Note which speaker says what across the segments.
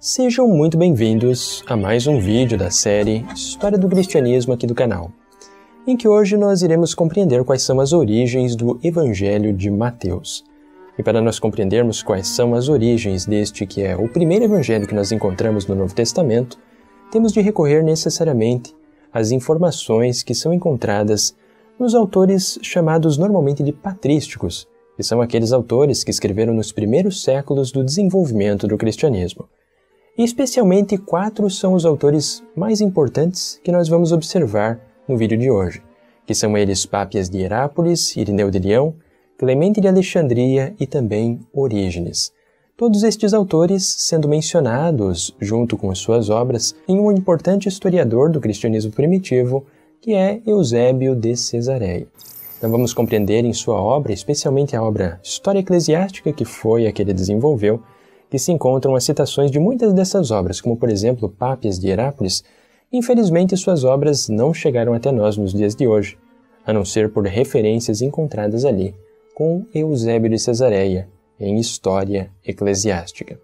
Speaker 1: Sejam muito bem-vindos a mais um vídeo da série História do Cristianismo aqui do canal, em que hoje nós iremos compreender quais são as origens do Evangelho de Mateus. E para nós compreendermos quais são as origens deste que é o primeiro evangelho que nós encontramos no Novo Testamento, temos de recorrer necessariamente às informações que são encontradas nos autores chamados normalmente de patrísticos, que são aqueles autores que escreveram nos primeiros séculos do desenvolvimento do cristianismo. E especialmente 4 são os autores mais importantes que nós vamos observar no vídeo de hoje, que são eles Pápias de Herápolis, Irineu de Leão, Clemente de Alexandria e também Orígenes. Todos estes autores sendo mencionados, junto com suas obras, em um importante historiador do cristianismo primitivo, que é Eusébio de Cesareia. Então vamos compreender em sua obra, especialmente a obra História Eclesiástica, que foi a que ele desenvolveu, que se encontram as citações de muitas dessas obras, como por exemplo Pápias de Herápolis. Infelizmente suas obras não chegaram até nós nos dias de hoje, a não ser por referências encontradas ali, com Eusébio de Cesareia, em História Eclesiástica.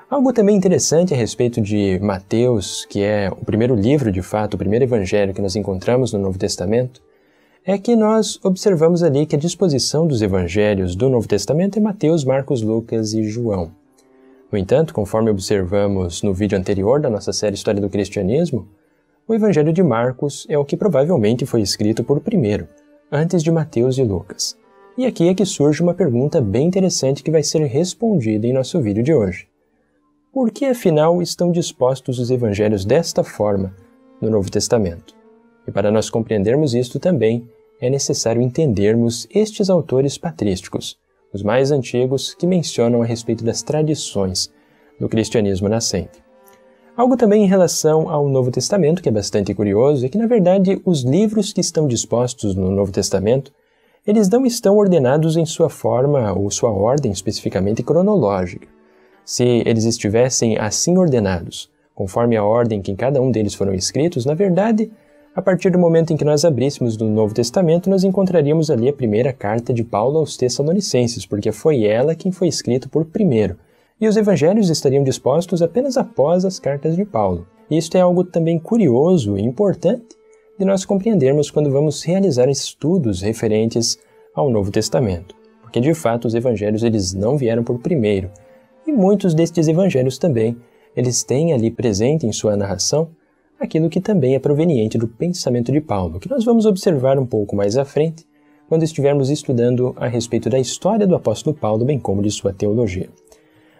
Speaker 1: Algo também interessante a respeito de Mateus, que é o primeiro livro, de fato, o primeiro evangelho que nós encontramos no Novo Testamento, é que nós observamos ali que a disposição dos evangelhos do Novo Testamento é Mateus, Marcos, Lucas e João. No entanto, conforme observamos no vídeo anterior da nossa série História do Cristianismo, o evangelho de Marcos é o que provavelmente foi escrito por primeiro, antes de Mateus e Lucas. E aqui é que surge uma pergunta bem interessante que vai ser respondida em nosso vídeo de hoje. Por que, afinal, estão dispostos os evangelhos desta forma no Novo Testamento? E para nós compreendermos isto também, é necessário entendermos estes autores patrísticos, os mais antigos que mencionam a respeito das tradições do cristianismo nascente. Algo também em relação ao Novo Testamento, que é bastante curioso, é que, na verdade, os livros que estão dispostos no Novo Testamento, eles não estão ordenados em sua forma ou sua ordem especificamente cronológica. Se eles estivessem assim ordenados, conforme a ordem que em cada um deles foram escritos, na verdade, a partir do momento em que nós abríssemos do Novo Testamento, nós encontraríamos ali a primeira carta de Paulo aos Tessalonicenses, porque foi ela quem foi escrita por primeiro. E os evangelhos estariam dispostos apenas após as cartas de Paulo. E isto é algo também curioso e importante de nós compreendermos quando vamos realizar estudos referentes ao Novo Testamento. Porque, de fato, os evangelhos eles não vieram por primeiro. E muitos destes evangelhos também, eles têm ali presente em sua narração aquilo que também é proveniente do pensamento de Paulo, que nós vamos observar um pouco mais à frente, quando estivermos estudando a respeito da história do apóstolo Paulo, bem como de sua teologia.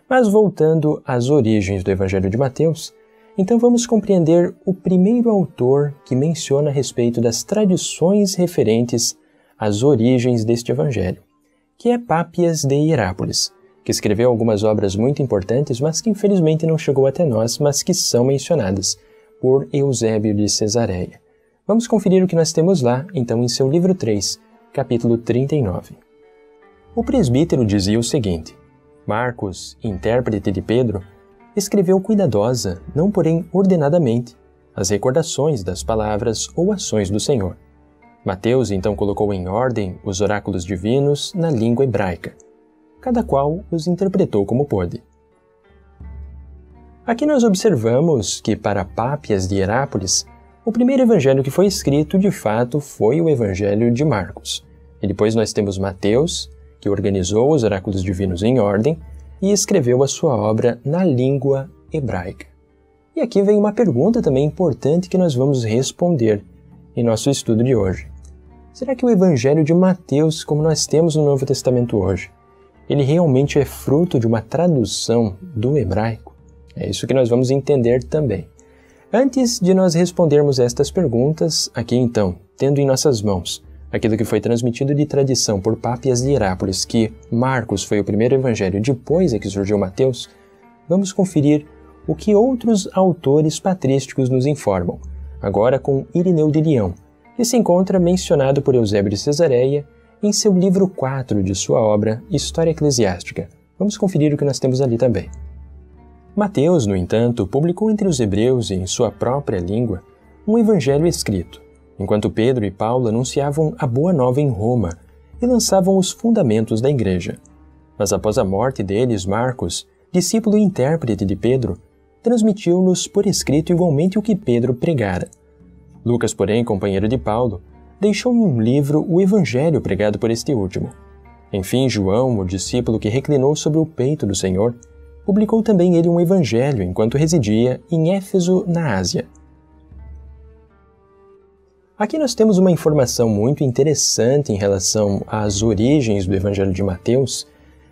Speaker 1: Mas voltando às origens do Evangelho de Mateus, então vamos compreender o primeiro autor que menciona a respeito das tradições referentes às origens deste Evangelho, que é Pápias de Herápolis, que escreveu algumas obras muito importantes, mas que infelizmente não chegou até nós, mas que são mencionadas por Eusébio de Cesareia. Vamos conferir o que nós temos lá, então, em seu livro 3, capítulo 39. O presbítero dizia o seguinte: Marcos, intérprete de Pedro, escreveu cuidadosa, não porém ordenadamente, as recordações das palavras ou ações do Senhor. Mateus então colocou em ordem os oráculos divinos na língua hebraica. Cada qual os interpretou como pôde. Aqui nós observamos que para Pápias de Herápolis, o primeiro evangelho que foi escrito, de fato, foi o evangelho de Marcos. E depois nós temos Mateus, que organizou os oráculos divinos em ordem e escreveu a sua obra na língua hebraica. E aqui vem uma pergunta também importante que nós vamos responder em nosso estudo de hoje. Será que o evangelho de Mateus, como nós temos no Novo Testamento hoje, ele realmente é fruto de uma tradução do hebraico? É isso que nós vamos entender também. Antes de nós respondermos estas perguntas, aqui então, tendo em nossas mãos aquilo que foi transmitido de tradição por Pápias de Herápolis, que Marcos foi o primeiro evangelho, depois é que surgiu Mateus, vamos conferir o que outros autores patrísticos nos informam, agora com Irineu de Leão, que se encontra mencionado por Eusébio de Cesareia em seu livro 4 de sua obra História Eclesiástica. Vamos conferir o que nós temos ali também. Mateus, no entanto, publicou entre os hebreus e em sua própria língua um evangelho escrito, enquanto Pedro e Paulo anunciavam a boa nova em Roma e lançavam os fundamentos da igreja. Mas após a morte deles, Marcos, discípulo e intérprete de Pedro, transmitiu-nos por escrito igualmente o que Pedro pregara. Lucas, porém, companheiro de Paulo, deixou num livro o evangelho pregado por este último. Enfim, João, o discípulo que reclinou sobre o peito do Senhor, publicou também ele um evangelho enquanto residia em Éfeso, na Ásia. Aqui nós temos uma informação muito interessante em relação às origens do evangelho de Mateus,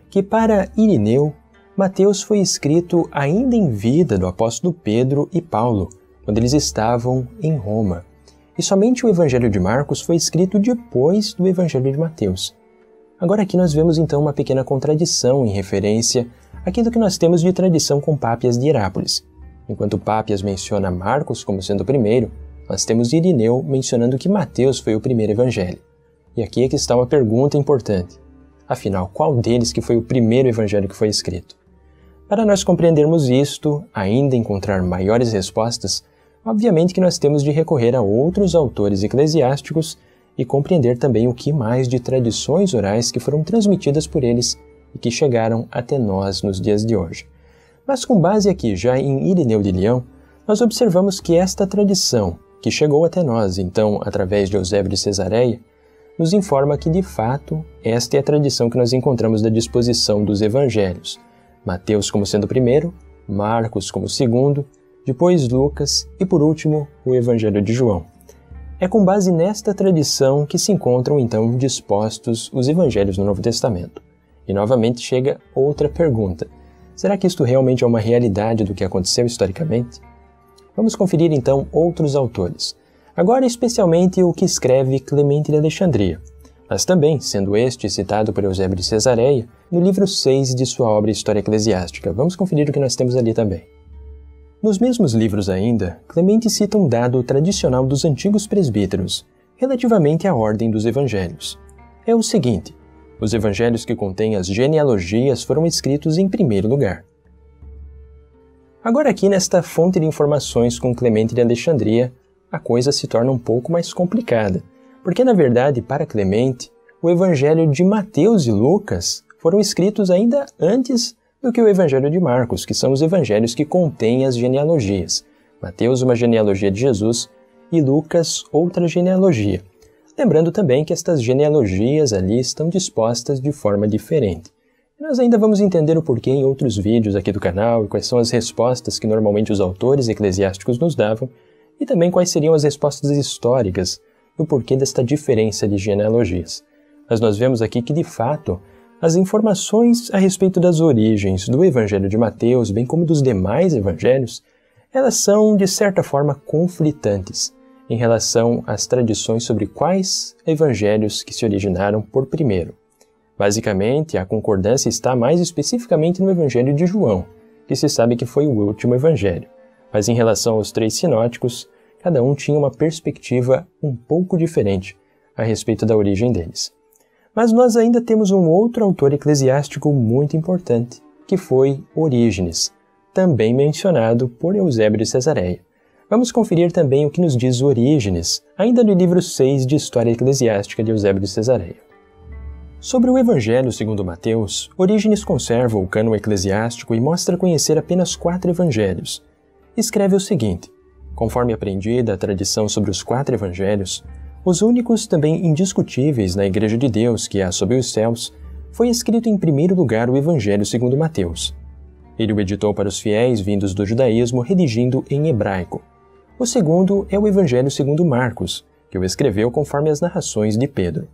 Speaker 1: que para Irineu, Mateus foi escrito ainda em vida do apóstolo Pedro e Paulo, quando eles estavam em Roma. E somente o evangelho de Marcos foi escrito depois do evangelho de Mateus. Agora aqui nós vemos então uma pequena contradição em referência àquilo que nós temos de tradição com Pápias de Herápolis. Enquanto Pápias menciona Marcos como sendo o primeiro, nós temos Irineu mencionando que Mateus foi o primeiro evangelho. E aqui é que está uma pergunta importante. Afinal, qual deles que foi o primeiro evangelho que foi escrito? Para nós compreendermos isto, ainda encontrar maiores respostas, obviamente que nós temos de recorrer a outros autores eclesiásticos e compreender também o que mais de tradições orais que foram transmitidas por eles e que chegaram até nós nos dias de hoje. Mas com base aqui já em Irineu de Leão, nós observamos que esta tradição, que chegou até nós, então, através de Eusébio de Cesareia, nos informa que, de fato, esta é a tradição que nós encontramos da disposição dos evangelhos. Mateus como sendo o primeiro, Marcos como o segundo, depois Lucas e, por último, o Evangelho de João. É com base nesta tradição que se encontram, então, dispostos os evangelhos no Novo Testamento. E, novamente, chega outra pergunta. Será que isto realmente é uma realidade do que aconteceu historicamente? Vamos conferir, então, outros autores. Agora, especialmente o que escreve Clemente de Alexandria, mas também, sendo este citado por Eusébio de Cesareia, no livro 6 de sua obra História Eclesiástica. Vamos conferir o que nós temos ali também. Nos mesmos livros ainda, Clemente cita um dado tradicional dos antigos presbíteros, relativamente à ordem dos evangelhos. É o seguinte: os evangelhos que contêm as genealogias foram escritos em primeiro lugar. Agora aqui nesta fonte de informações com Clemente de Alexandria, a coisa se torna um pouco mais complicada, porque na verdade, para Clemente, o evangelho de Mateus e Lucas foram escritos ainda antes do que o evangelho de Marcos, que são os evangelhos que contêm as genealogias. Mateus, uma genealogia de Jesus, e Lucas, outra genealogia. Lembrando também que estas genealogias ali estão dispostas de forma diferente. Nós ainda vamos entender o porquê em outros vídeos aqui do canal e quais são as respostas que normalmente os autores eclesiásticos nos davam e também quais seriam as respostas históricas do porquê desta diferença de genealogias. Mas nós vemos aqui que, de fato, as informações a respeito das origens do Evangelho de Mateus, bem como dos demais evangelhos, elas são, de certa forma, conflitantes em relação às tradições sobre quais evangelhos que se originaram por primeiro. Basicamente, a concordância está mais especificamente no Evangelho de João, que se sabe que foi o último evangelho. Mas em relação aos três sinóticos, cada um tinha uma perspectiva um pouco diferente a respeito da origem deles. Mas nós ainda temos um outro autor eclesiástico muito importante, que foi Orígenes, também mencionado por Eusébio de Cesareia. Vamos conferir também o que nos diz Orígenes, ainda no livro 6 de História Eclesiástica de Eusébio de Cesareia. Sobre o Evangelho segundo Mateus, Orígenes conserva o cânon eclesiástico e mostra conhecer apenas 4 evangelhos. Escreve o seguinte: conforme aprendida a tradição sobre os 4 evangelhos, os únicos também indiscutíveis na Igreja de Deus que há sob os céus, foi escrito em primeiro lugar o Evangelho segundo Mateus. Ele o editou para os fiéis vindos do judaísmo, redigindo em hebraico. O segundo é o Evangelho segundo Marcos, que o escreveu conforme as narrações de Pedro.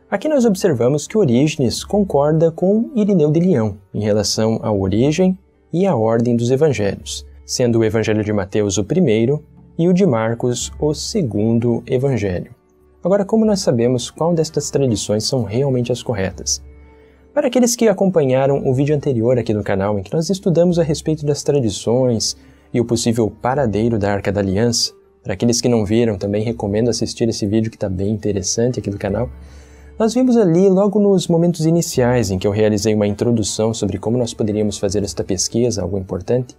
Speaker 1: Aqui nós observamos que Orígenes concorda com Irineu de Leão em relação à origem e à ordem dos evangelhos, sendo o Evangelho de Mateus o primeiro e o de Marcos o segundo evangelho. Agora, como nós sabemos qual destas tradições são realmente as corretas? Para aqueles que acompanharam o vídeo anterior aqui no canal, em que nós estudamos a respeito das tradições e o possível paradeiro da Arca da Aliança, para aqueles que não viram, também recomendo assistir esse vídeo que está bem interessante aqui do canal. Nós vimos ali, logo nos momentos iniciais em que eu realizei uma introdução sobre como nós poderíamos fazer esta pesquisa, algo importante,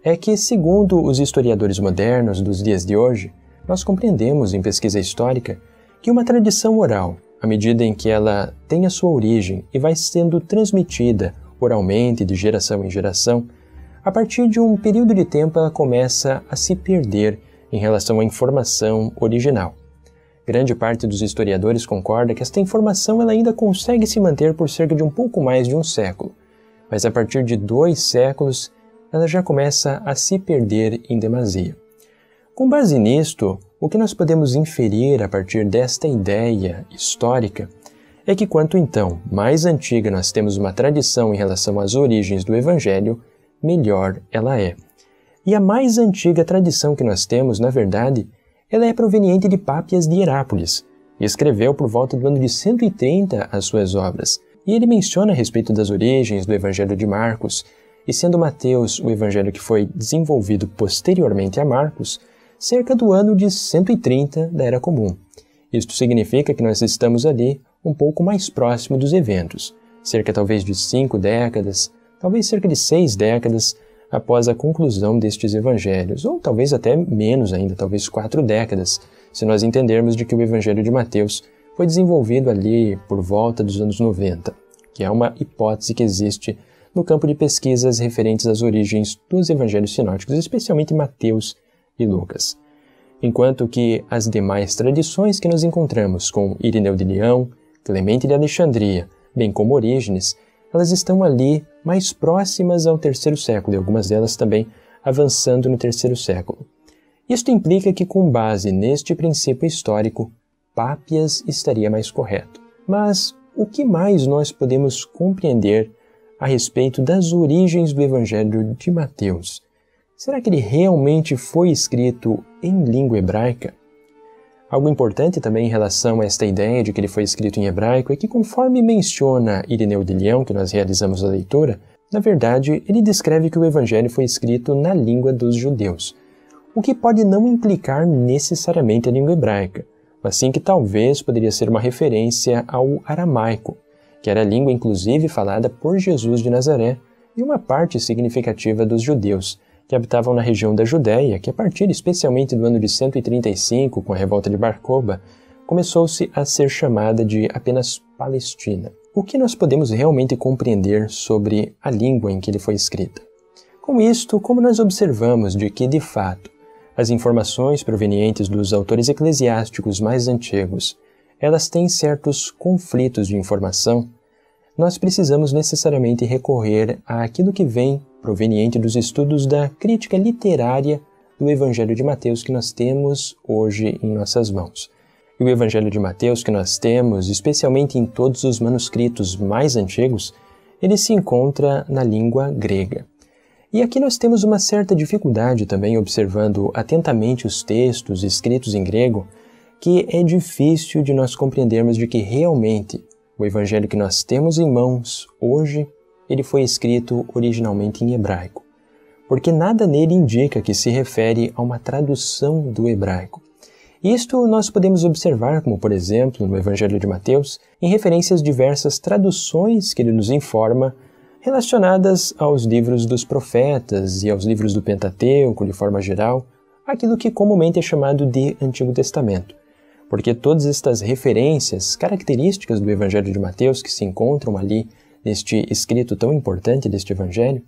Speaker 1: é que, segundo os historiadores modernos dos dias de hoje, nós compreendemos em pesquisa histórica que uma tradição oral, à medida em que ela tem a sua origem e vai sendo transmitida oralmente de geração em geração, a partir de um período de tempo ela começa a se perder em relação à informação original. Grande parte dos historiadores concorda que esta informação ela ainda consegue se manter por cerca de um pouco mais de um século, mas a partir de 2 séculos ela já começa a se perder em demasia. Com base nisto, o que nós podemos inferir a partir desta ideia histórica é que quanto então mais antiga nós temos uma tradição em relação às origens do Evangelho, melhor ela é. E a mais antiga tradição que nós temos, na verdade, ela é proveniente de Pápias de Herápolis, e escreveu por volta do ano de 130 as suas obras. E ele menciona a respeito das origens do Evangelho de Marcos, e sendo Mateus o evangelho que foi desenvolvido posteriormente a Marcos, cerca do ano de 130 da Era Comum. Isto significa que nós estamos ali um pouco mais próximo dos eventos, cerca talvez de 5 décadas, talvez cerca de 6 décadas após a conclusão destes evangelhos, ou talvez até menos ainda, talvez 4 décadas, se nós entendermos de que o Evangelho de Mateus foi desenvolvido ali por volta dos anos 90, que é uma hipótese que existe no campo de pesquisas referentes às origens dos evangelhos sinóticos, especialmente Mateus e Lucas. Enquanto que as demais tradições que nós encontramos com Irineu de Leão, Clemente de Alexandria, bem como Orígenes, elas estão ali mais próximas ao 3º século, e algumas delas também avançando no 3º século. Isto implica que, com base neste princípio histórico, Pápias estaria mais correto. Mas o que mais nós podemos compreender a respeito das origens do Evangelho de Mateus? Será que ele realmente foi escrito em língua hebraica? Algo importante também em relação a esta ideia de que ele foi escrito em hebraico é que, conforme menciona Irineu de Leão, que nós realizamos a leitura, na verdade, ele descreve que o Evangelho foi escrito na língua dos judeus, o que pode não implicar necessariamente a língua hebraica, mas sim que talvez poderia ser uma referência ao aramaico, que era a língua inclusive falada por Jesus de Nazaré e uma parte significativa dos judeus, que habitavam na região da Judéia, que a partir especialmente do ano de 135, com a revolta de Bar Kokhba, começou-se a ser chamada de apenas Palestina. O que nós podemos realmente compreender sobre a língua em que ele foi escrita? Com isto, como nós observamos de que, de fato, as informações provenientes dos autores eclesiásticos mais antigos, elas têm certos conflitos de informação, nós precisamos necessariamente recorrer àquilo que vem proveniente dos estudos da crítica literária do Evangelho de Mateus que nós temos hoje em nossas mãos. E o Evangelho de Mateus que nós temos, especialmente em todos os manuscritos mais antigos, ele se encontra na língua grega. E aqui nós temos uma certa dificuldade também, observando atentamente os textos escritos em grego, que é difícil de nós compreendermos de que realmente o Evangelho que nós temos em mãos hoje, ele foi escrito originalmente em hebraico, porque nada nele indica que se refere a uma tradução do hebraico. Isto nós podemos observar, como por exemplo, no Evangelho de Mateus, em referências diversas traduções que ele nos informa relacionadas aos livros dos profetas e aos livros do Pentateuco, de forma geral, aquilo que comumente é chamado de Antigo Testamento. Porque todas estas referências características do Evangelho de Mateus que se encontram ali neste escrito tão importante deste Evangelho,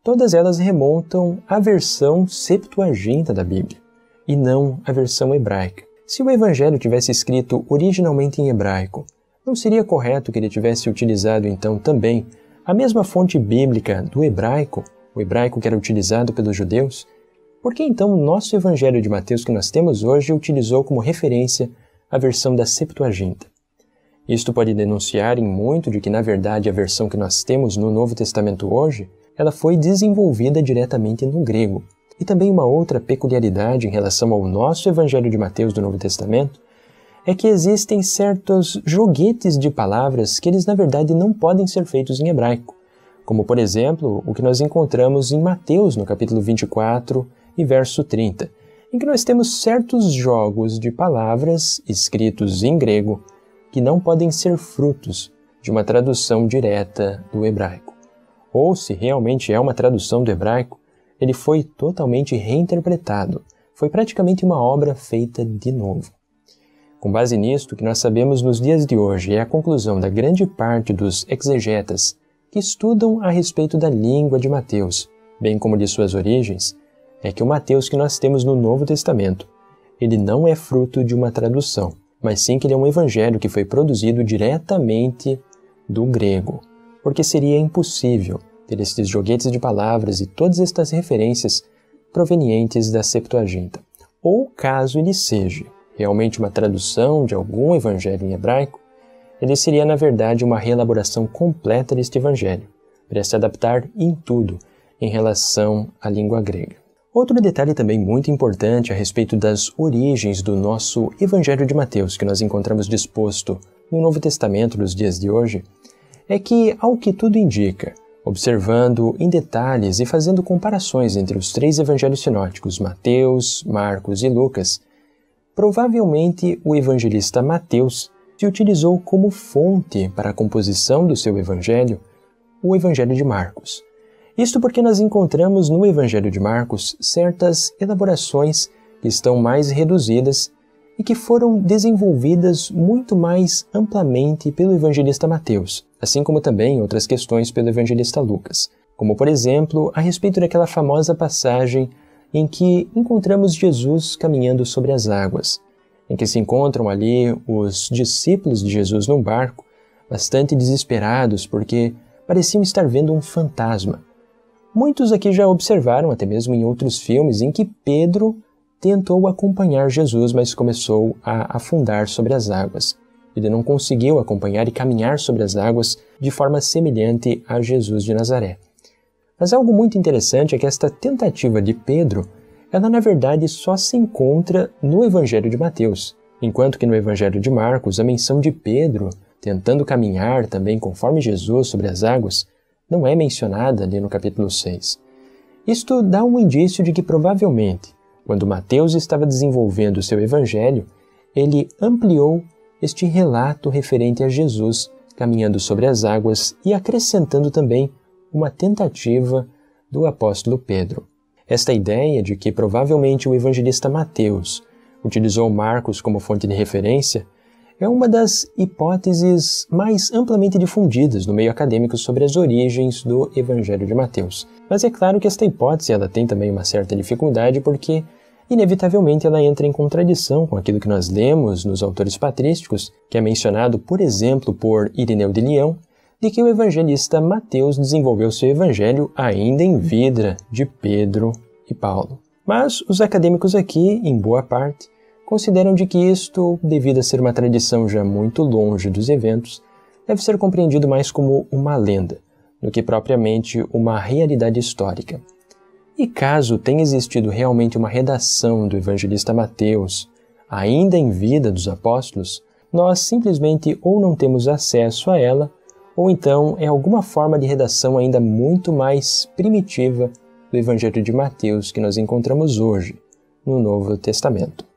Speaker 1: todas elas remontam à versão Septuaginta da Bíblia, e não à versão hebraica. Se o Evangelho tivesse escrito originalmente em hebraico, não seria correto que ele tivesse utilizado então também a mesma fonte bíblica do hebraico, o hebraico que era utilizado pelos judeus? Por que então o nosso Evangelho de Mateus que nós temos hoje utilizou como referência a versão da Septuaginta? Isto pode denunciar em muito de que, na verdade, a versão que nós temos no Novo Testamento hoje, ela foi desenvolvida diretamente no grego. E também uma outra peculiaridade em relação ao nosso Evangelho de Mateus do Novo Testamento é que existem certos joguetes de palavras que eles, na verdade, não podem ser feitos em hebraico, como, por exemplo, o que nós encontramos em Mateus, no capítulo 24 e verso 30, em que nós temos certos jogos de palavras escritos em grego que não podem ser frutos de uma tradução direta do hebraico. Ou, se realmente é uma tradução do hebraico, ele foi totalmente reinterpretado, foi praticamente uma obra feita de novo. Com base nisto, o que nós sabemos nos dias de hoje é a conclusão da grande parte dos exegetas que estudam a respeito da língua de Mateus, bem como de suas origens, é que o Mateus que nós temos no Novo Testamento, ele não é fruto de uma tradução, mas sim que ele é um evangelho que foi produzido diretamente do grego, porque seria impossível ter esses joguetes de palavras e todas estas referências provenientes da Septuaginta. Ou caso ele seja realmente uma tradução de algum evangelho em hebraico, ele seria na verdade uma reelaboração completa deste evangelho, para se adaptar em tudo em relação à língua grega. Outro detalhe também muito importante a respeito das origens do nosso Evangelho de Mateus, que nós encontramos disposto no Novo Testamento dos dias de hoje, é que, ao que tudo indica, observando em detalhes e fazendo comparações entre os 3 evangelhos sinóticos, Mateus, Marcos e Lucas, provavelmente o evangelista Mateus se utilizou como fonte para a composição do seu evangelho o Evangelho de Marcos. Isto porque nós encontramos no Evangelho de Marcos certas elaborações que estão mais reduzidas e que foram desenvolvidas muito mais amplamente pelo evangelista Mateus, assim como também outras questões pelo evangelista Lucas, como por exemplo a respeito daquela famosa passagem em que encontramos Jesus caminhando sobre as águas, em que se encontram ali os discípulos de Jesus num barco, bastante desesperados porque pareciam estar vendo um fantasma. Muitos aqui já observaram, até mesmo em outros filmes, em que Pedro tentou acompanhar Jesus, mas começou a afundar sobre as águas. Ele não conseguiu acompanhar e caminhar sobre as águas de forma semelhante a Jesus de Nazaré. Mas algo muito interessante é que esta tentativa de Pedro, ela na verdade só se encontra no Evangelho de Mateus, enquanto que no Evangelho de Marcos a menção de Pedro tentando caminhar também conforme Jesus sobre as águas não é mencionada ali no capítulo 6. Isto dá um indício de que provavelmente, quando Mateus estava desenvolvendo o seu evangelho, ele ampliou este relato referente a Jesus caminhando sobre as águas e acrescentando também uma tentativa do apóstolo Pedro. Esta ideia de que provavelmente o evangelista Mateus utilizou Marcos como fonte de referência é uma das hipóteses mais amplamente difundidas no meio acadêmico sobre as origens do Evangelho de Mateus. Mas é claro que esta hipótese ela tem também uma certa dificuldade porque, inevitavelmente, ela entra em contradição com aquilo que nós lemos nos autores patrísticos, que é mencionado, por exemplo, por Irineu de Leão, de que o evangelista Mateus desenvolveu seu evangelho ainda em vida de Pedro e Paulo. Mas os acadêmicos aqui, em boa parte, consideram de que isto, devido a ser uma tradição já muito longe dos eventos, deve ser compreendido mais como uma lenda, do que propriamente uma realidade histórica. E caso tenha existido realmente uma redação do evangelista Mateus, ainda em vida dos apóstolos, nós simplesmente ou não temos acesso a ela, ou então é alguma forma de redação ainda muito mais primitiva do Evangelho de Mateus que nós encontramos hoje no Novo Testamento.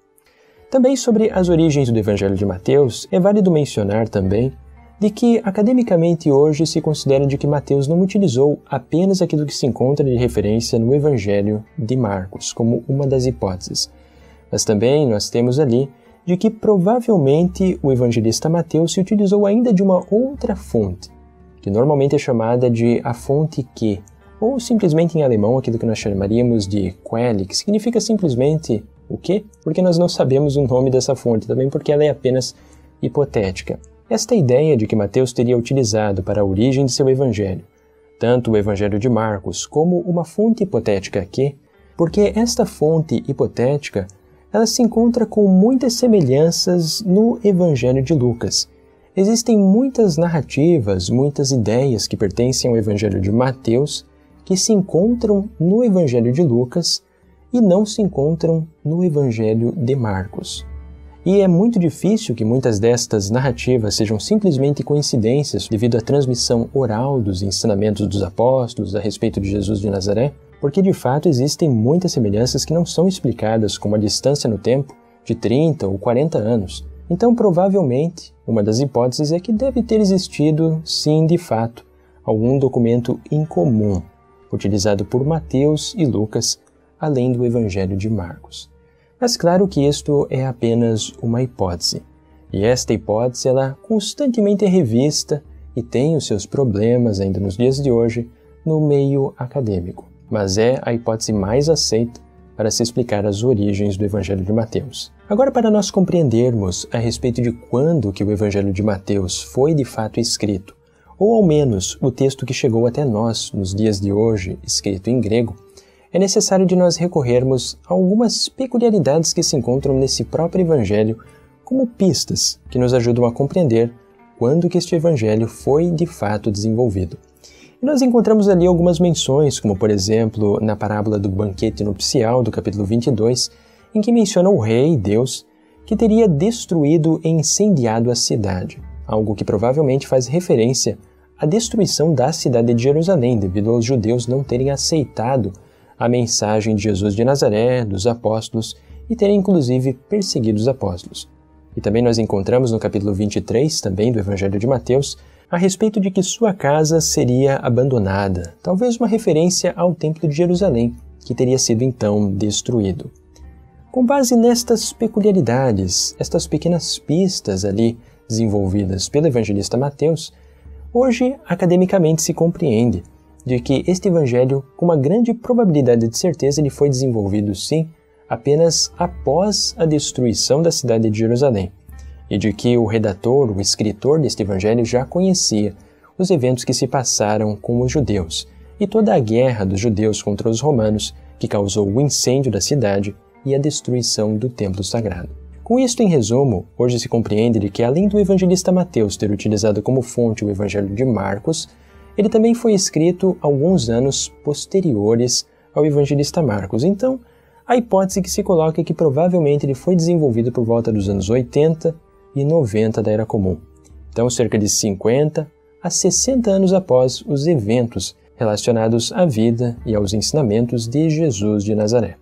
Speaker 1: Também sobre as origens do Evangelho de Mateus, é válido mencionar também de que academicamente hoje se considera de que Mateus não utilizou apenas aquilo que se encontra de referência no Evangelho de Marcos, como uma das hipóteses. Mas também nós temos ali de que provavelmente o evangelista Mateus se utilizou ainda de uma outra fonte, que normalmente é chamada de a fonte que, ou simplesmente em alemão aquilo que nós chamaríamos de Quelle, que significa simplesmente o quê? Porque nós não sabemos o nome dessa fonte, também porque ela é apenas hipotética. Esta ideia de que Mateus teria utilizado para a origem de seu evangelho, tanto o evangelho de Marcos como uma fonte hipotética aqui, porque esta fonte hipotética ela se encontra com muitas semelhanças no evangelho de Lucas. Existem muitas narrativas, muitas ideias que pertencem ao evangelho de Mateus que se encontram no evangelho de Lucas e não se encontram no Evangelho de Marcos. E é muito difícil que muitas destas narrativas sejam simplesmente coincidências devido à transmissão oral dos ensinamentos dos apóstolos a respeito de Jesus de Nazaré, porque de fato existem muitas semelhanças que não são explicadas com uma distância no tempo de 30 ou 40 anos. Então, provavelmente, uma das hipóteses é que deve ter existido, sim, de fato, algum documento em comum, utilizado por Mateus e Lucas, além do Evangelho de Marcos. Mas claro que isto é apenas uma hipótese, e esta hipótese ela constantemente é revista e tem os seus problemas ainda nos dias de hoje no meio acadêmico. mas é a hipótese mais aceita para se explicar as origens do Evangelho de Mateus. Agora, para nós compreendermos a respeito de quando que o Evangelho de Mateus foi de fato escrito, ou ao menos o texto que chegou até nós nos dias de hoje, escrito em grego, é necessário de nós recorrermos a algumas peculiaridades que se encontram nesse próprio Evangelho como pistas que nos ajudam a compreender quando que este Evangelho foi de fato desenvolvido. E nós encontramos ali algumas menções, como por exemplo na parábola do banquete nupcial do capítulo 22, em que menciona o rei, Deus, que teria destruído e incendiado a cidade, algo que provavelmente faz referência à destruição da cidade de Jerusalém, devido aos judeus não terem aceitado a mensagem de Jesus de Nazaré, dos apóstolos, e terem inclusive perseguido os apóstolos. E também nós encontramos no capítulo 23, também do Evangelho de Mateus, a respeito de que sua casa seria abandonada, talvez uma referência ao Templo de Jerusalém, que teria sido então destruído. Com base nestas peculiaridades, estas pequenas pistas ali desenvolvidas pelo evangelista Mateus, hoje academicamente se compreende de que este evangelho, com uma grande probabilidade de certeza, ele foi desenvolvido sim apenas após a destruição da cidade de Jerusalém, e de que o redator, o escritor deste evangelho já conhecia os eventos que se passaram com os judeus e toda a guerra dos judeus contra os romanos que causou o incêndio da cidade e a destruição do templo sagrado. Com isto, em resumo, hoje se compreende de que além do evangelista Mateus ter utilizado como fonte o evangelho de Marcos, ele também foi escrito alguns anos posteriores ao evangelista Marcos. Então, a hipótese que se coloca é que provavelmente ele foi desenvolvido por volta dos anos 80 e 90 da Era Comum. Então, cerca de 50 a 60 anos após os eventos relacionados à vida e aos ensinamentos de Jesus de Nazaré.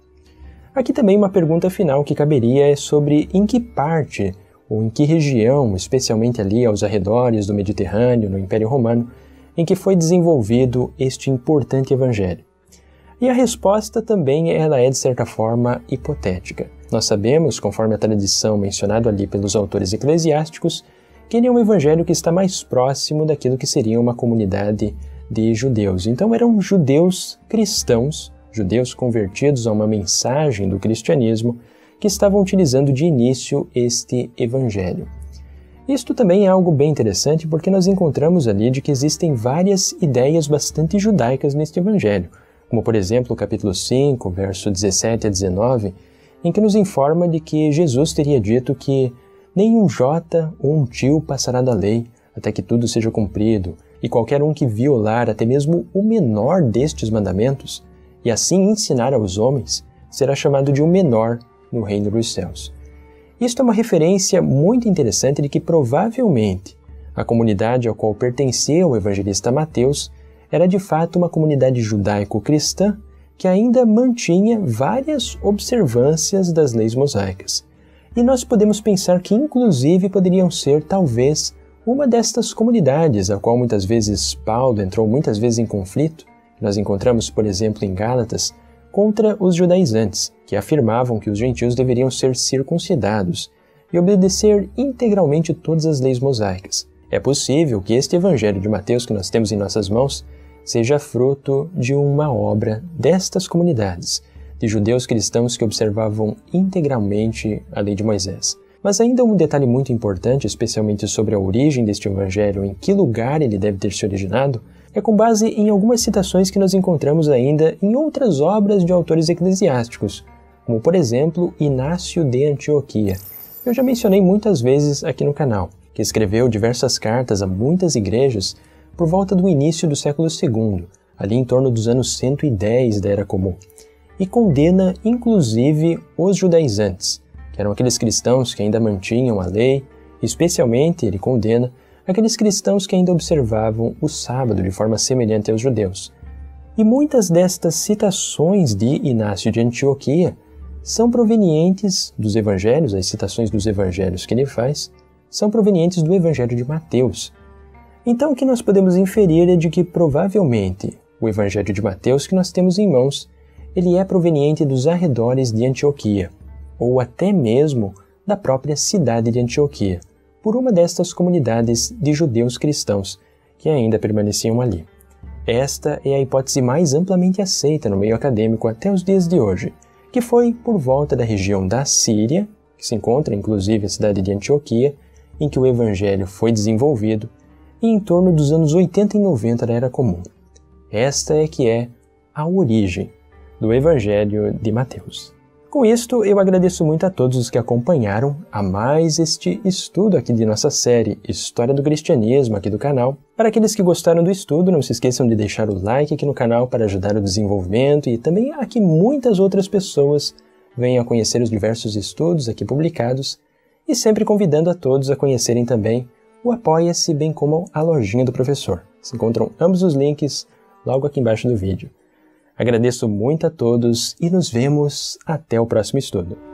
Speaker 1: Aqui também uma pergunta final que caberia é sobre em que parte ou em que região, especialmente ali aos arredores do Mediterrâneo, no Império Romano, em que foi desenvolvido este importante evangelho. E a resposta também ela é, de certa forma, hipotética. Nós sabemos, conforme a tradição mencionada ali pelos autores eclesiásticos, que ele é um evangelho que está mais próximo daquilo que seria uma comunidade de judeus. Então eram judeus cristãos, judeus convertidos a uma mensagem do cristianismo, que estavam utilizando de início este evangelho. Isto também é algo bem interessante porque nós encontramos ali de que existem várias ideias bastante judaicas neste evangelho, como por exemplo o capítulo 5, verso 17 a 19, em que nos informa de que Jesus teria dito que nenhum jota ou um tio passará da lei até que tudo seja cumprido, e qualquer um que violar até mesmo o menor destes mandamentos, e assim ensinar aos homens, será chamado de um menor no reino dos céus. Isto é uma referência muito interessante de que provavelmente a comunidade ao qual pertencia o evangelista Mateus era de fato uma comunidade judaico-cristã que ainda mantinha várias observâncias das leis mosaicas. E nós podemos pensar que inclusive poderiam ser talvez uma destas comunidades, a qual muitas vezes Paulo entrou muitas vezes em conflito. Nós encontramos, por exemplo, em Gálatas, contra os judaizantes, que afirmavam que os gentios deveriam ser circuncidados e obedecer integralmente todas as leis mosaicas. É possível que este evangelho de Mateus que nós temos em nossas mãos seja fruto de uma obra destas comunidades, de judeus cristãos que observavam integralmente a lei de Moisés. Mas ainda um detalhe muito importante, especialmente sobre a origem deste evangelho, em que lugar ele deve ter se originado, é com base em algumas citações que nós encontramos ainda em outras obras de autores eclesiásticos, como por exemplo Inácio de Antioquia. Eu já mencionei muitas vezes aqui no canal, que escreveu diversas cartas a muitas igrejas por volta do início do século II, ali em torno dos anos 110 da Era Comum, e condena inclusive os judaizantes, que eram aqueles cristãos que ainda mantinham a lei, especialmente ele condena aqueles cristãos que ainda observavam o sábado de forma semelhante aos judeus. E muitas destas citações de Inácio de Antioquia são provenientes dos evangelhos, as citações dos evangelhos que ele faz, são provenientes do evangelho de Mateus. Então o que nós podemos inferir é de que provavelmente o evangelho de Mateus que nós temos em mãos, ele é proveniente dos arredores de Antioquia, ou até mesmo da própria cidade de Antioquia, por uma destas comunidades de judeus cristãos que ainda permaneciam ali. Esta é a hipótese mais amplamente aceita no meio acadêmico até os dias de hoje, que foi por volta da região da Síria, que se encontra inclusive a cidade de Antioquia, em que o Evangelho foi desenvolvido, e em torno dos anos 80 e 90 da Era Comum. Esta é que é a origem do Evangelho de Mateus. Com isto, eu agradeço muito a todos os que acompanharam a mais este estudo aqui de nossa série História do Cristianismo aqui do canal. Para aqueles que gostaram do estudo, não se esqueçam de deixar o like aqui no canal para ajudar o desenvolvimento e também a que muitas outras pessoas venham a conhecer os diversos estudos aqui publicados e sempre convidando a todos a conhecerem também o Apoia-se, bem como a lojinha do professor. Se encontram ambos os links logo aqui embaixo do vídeo. Agradeço muito a todos e nos vemos até o próximo estudo.